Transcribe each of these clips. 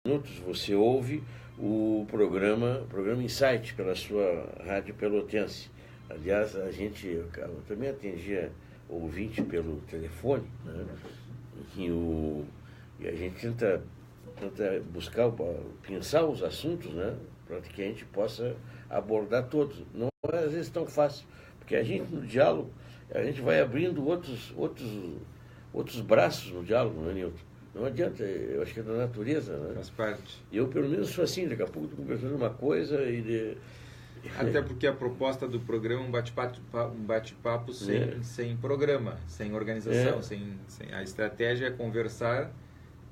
minutos você ouve o programa Insight pela sua rádio pelotense. Aliás, eu também atendia ouvinte pelo telefone, né? E a gente tenta buscar, pensar os assuntos, né? Para que a gente possa abordar todos. Não é às vezes tão fácil, porque a gente no diálogo, a gente vai abrindo outros braços no diálogo, não é, Nilton? Não adianta, eu acho que é da natureza, né? Faz parte. Eu, pelo menos, sou assim, daqui a pouco estou conversando uma coisa Até porque a proposta do programa é um bate-papo sem programa, sem organização, a estratégia é conversar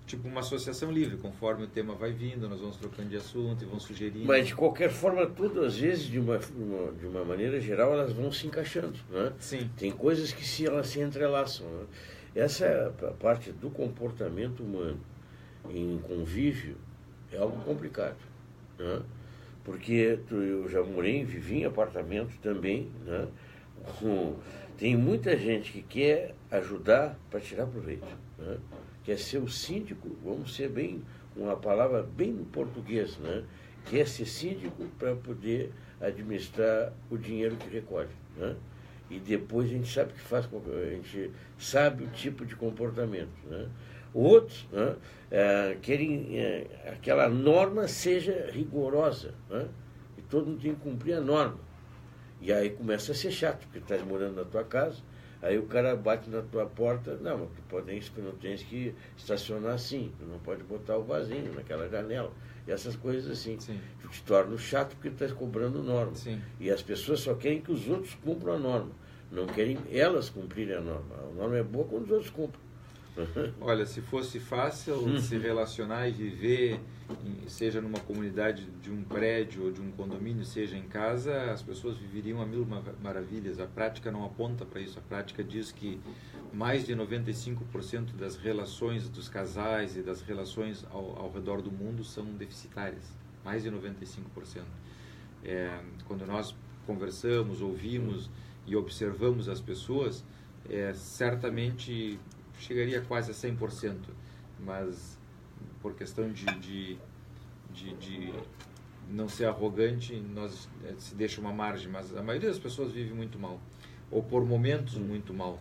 tipo uma associação livre, conforme o tema vai vindo, nós vamos trocando de assunto e vamos sugerindo. Mas, de qualquer forma, tudo, às vezes, de uma maneira geral, elas vão se encaixando, né? Sim. Tem coisas que elas se entrelaçam, né? Essa é a parte do comportamento humano em convívio, é algo complicado, né? Porque eu já vivi em apartamento também, né? Tem muita gente que quer ajudar para tirar proveito, né? Quer ser o síndico, vamos ser uma palavra bem no português, né? Quer ser síndico para poder administrar o dinheiro que recolhe, né? E depois a gente sabe o que faz, a gente sabe o tipo de comportamento, né? Outros, né, querem que aquela norma seja rigorosa, né? E todo mundo tem que cumprir a norma. E aí começa a ser chato, porque tu estás morando na tua casa, aí o cara bate na tua porta, não, mas tu não tens que estacionar assim, tu não pode botar o vasinho naquela janela. E essas coisas assim. Sim. Tu te torna chato porque tu estás cobrando norma. Sim. E as pessoas só querem que os outros cumpram a norma. Não querem elas cumprirem a norma. A norma é boa quando os outros cumprem. Olha, se fosse fácil se relacionar e viver, seja numa comunidade de um prédio ou de um condomínio, seja em casa, as pessoas viveriam a mil maravilhas. A prática não aponta para isso. A prática diz que mais de 95% das relações dos casais e das relações ao redor do mundo são deficitárias. Mais de 95%. Quando nós conversamos, ouvimos e observamos as pessoas, certamente chegaria quase a 100%, mas por questão de não ser arrogante, nós se deixa uma margem, mas a maioria das pessoas vive muito mal, ou por momentos muito mal,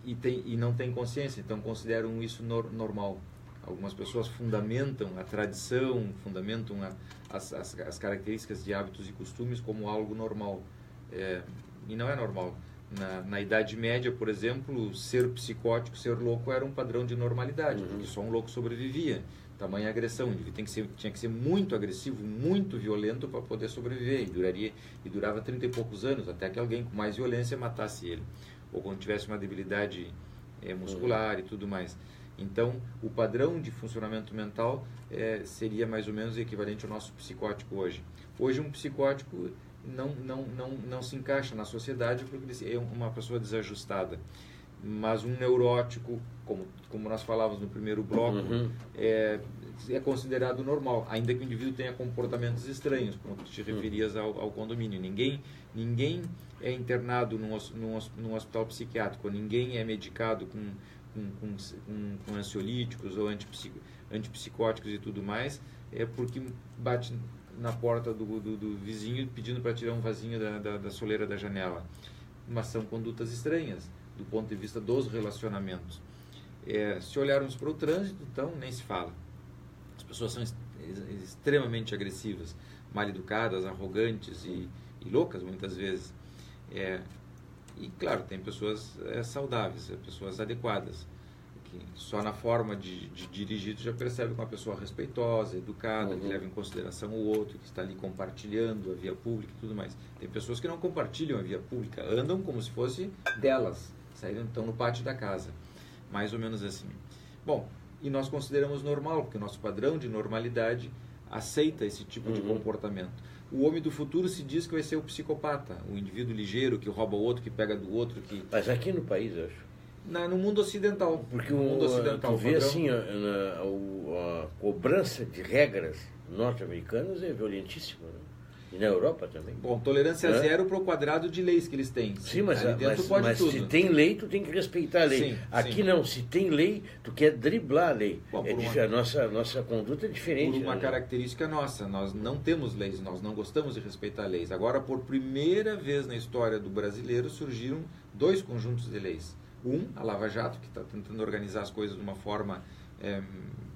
e não tem consciência, então consideram isso normal. Algumas pessoas fundamentam a tradição, fundamentam as características de hábitos e costumes como algo normal, e não é normal. Na Idade Média, por exemplo, ser psicótico, ser louco era um padrão de normalidade, porque só um louco sobrevivia. Tamanha agressão, o indivíduo tinha que ser muito agressivo, muito violento para poder sobreviver, e durava 30 e poucos anos, até que alguém com mais violência matasse ele, ou quando tivesse uma debilidade muscular e tudo mais. Então, o padrão de funcionamento mental seria mais ou menos equivalente ao nosso psicótico hoje. Hoje, um psicótico não se encaixa na sociedade porque é uma pessoa desajustada, mas um neurótico, como nós falávamos no primeiro bloco, é considerado normal, ainda que o indivíduo tenha comportamentos estranhos, como tu te referias ao condomínio. Ninguém é internado num hospital psiquiátrico, ninguém é medicado com ansiolíticos ou antipsicóticos e tudo mais, porque bate na porta do vizinho pedindo para tirar um vasinho da soleira da janela. Mas são condutas estranhas do ponto de vista dos relacionamentos. Se olharmos para o trânsito, então nem se fala. As pessoas são extremamente agressivas, mal educadas, arrogantes e loucas muitas vezes. E claro, tem pessoas saudáveis, pessoas adequadas, que só na forma de dirigir tu já percebe que uma pessoa respeitosa, educada, que leva em consideração o outro, que está ali compartilhando a via pública e tudo mais. Tem pessoas que não compartilham a via pública, andam como se fosse delas, estão no pátio da casa, mais ou menos assim. Bom, e nós consideramos normal, porque o nosso padrão de normalidade aceita esse tipo de comportamento. O homem do futuro se diz que vai ser o psicopata, o indivíduo ligeiro que rouba o outro, que pega do outro. Mas aqui no país, eu acho. No mundo ocidental. Porque no mundo ocidental, tu vê assim, a cobrança de regras norte-americanas é violentíssima, né? E na Europa também. Bom, tolerância zero para o quadrado de leis que eles têm. Sim, mas, ali dentro pode mas tudo. se tem lei, tu tem que respeitar a lei. Sim, aqui sim. não, se tem lei, tu quer driblar a lei. Bom, A nossa conduta é diferente. Por uma né? característica nossa, nós não temos leis, nós não gostamos de respeitar leis. Agora, por primeira vez na história do brasileiro, surgiram 2 conjuntos de leis. A Lava Jato, que está tentando organizar as coisas de uma forma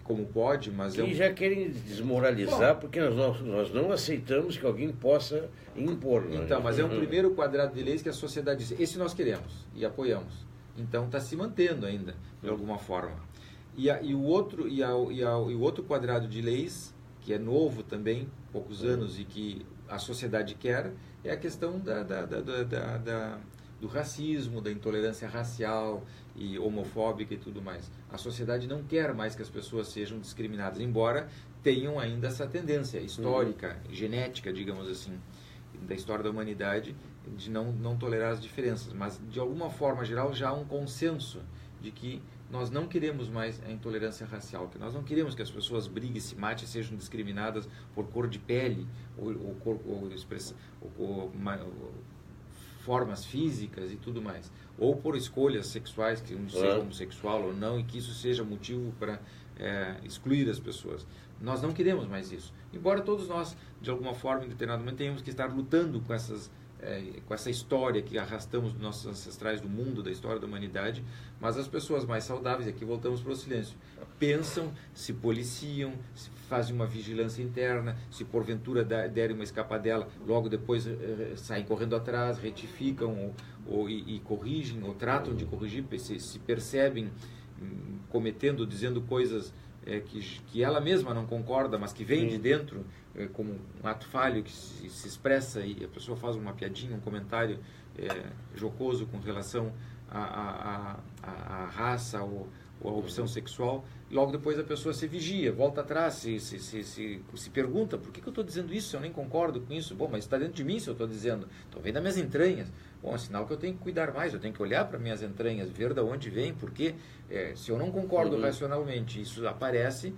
como pode, mas... E já querem desmoralizar, porque nós não aceitamos que alguém possa impor. Então, mas é um primeiro quadrado de leis que a sociedade diz, esse nós queremos e apoiamos. Então, está se mantendo ainda, de alguma forma. E o outro quadrado de leis, que é novo também, poucos anos, e que a sociedade quer, é a questão do racismo, da intolerância racial e homofóbica e tudo mais. A sociedade não quer mais que as pessoas sejam discriminadas, embora tenham ainda essa tendência histórica, genética, digamos assim, da história da humanidade, de não tolerar as diferenças. Mas, de alguma forma geral, já há um consenso de que nós não queremos mais a intolerância racial, que nós não queremos que as pessoas briguem, se matem, sejam discriminadas por cor de pele, ou formas físicas e tudo mais, ou por escolhas sexuais, que um seja homossexual ou não, e que isso seja motivo para excluir as pessoas. Nós não queremos mais isso. Embora todos nós, de alguma forma, em determinado momento, tenhamos que estar lutando com essa história que arrastamos dos nossos ancestrais do mundo, da história da humanidade, mas as pessoas mais saudáveis, aqui voltamos para o silêncio, pensam, se policiam, se fazem uma vigilância interna, se porventura derem uma escapadela, logo depois saem correndo atrás, retificam e corrigem, ou tratam de corrigir, se percebem cometendo, dizendo coisas que ela mesma não concorda, mas que vem de dentro, como um ato falho que se expressa e a pessoa faz uma piadinha, um comentário jocoso com relação à raça ou a opção sexual, logo depois a pessoa se vigia, volta atrás, se pergunta, por que eu estou dizendo isso? Eu nem concordo com isso. Bom, mas está dentro de mim se eu estou dizendo. Então vem das minhas entranhas. Bom, é sinal que eu tenho que cuidar mais, eu tenho que olhar para minhas entranhas, ver de onde vem, porque se eu não concordo racionalmente, isso aparece,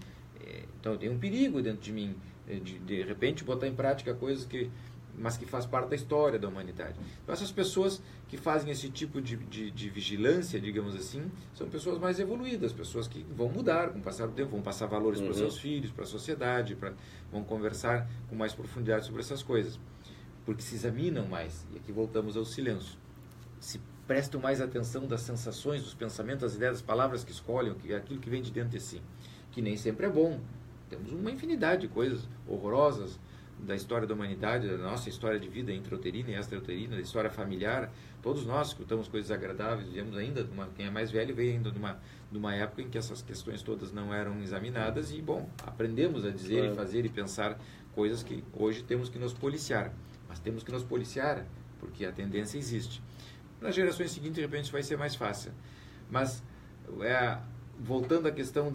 então eu tenho um perigo dentro de mim, de repente botar em prática coisas mas que faz parte da história da humanidade. Então essas pessoas que fazem esse tipo de vigilância, digamos assim, são pessoas mais evoluídas, pessoas que vão mudar com o passar do tempo, vão passar valores para os seus filhos, para a sociedade, vão conversar com mais profundidade sobre essas coisas, porque se examinam mais, e aqui voltamos ao silêncio, se prestam mais atenção das sensações, dos pensamentos, das ideias, das palavras que escolhem, aquilo que vem de dentro de si, que nem sempre é bom. Temos uma infinidade de coisas horrorosas da história da humanidade, da nossa história de vida intrauterina e extrauterina, da história familiar. Todos nós escutamos coisas agradáveis, vivemos ainda, quem é mais velho veio ainda de uma época em que essas questões todas não eram examinadas e, bom, aprendemos a dizer e fazer e pensar coisas que hoje temos que nos policiar. Mas temos que nos policiar porque a tendência existe. Nas gerações seguintes, de repente, isso vai ser mais fácil. Mas, voltando à questão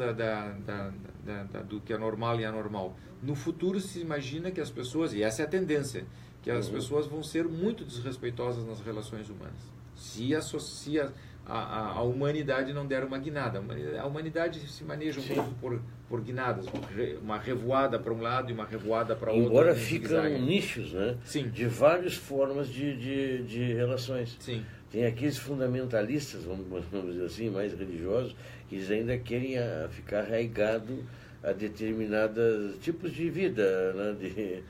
do que é normal e anormal, no futuro se imagina que as pessoas, e essa é a tendência, que as pessoas vão ser muito desrespeitosas nas relações humanas. Se a humanidade não der uma guinada. A humanidade se maneja um pouco por guinadas, uma revoada para um lado e uma revoada para outro. Embora ficam nichos, né? Sim. De várias formas de relações. Sim. Tem aqueles fundamentalistas, vamos dizer assim, mais religiosos, que eles ainda querem ficar arraigados a determinados tipos de vida, né?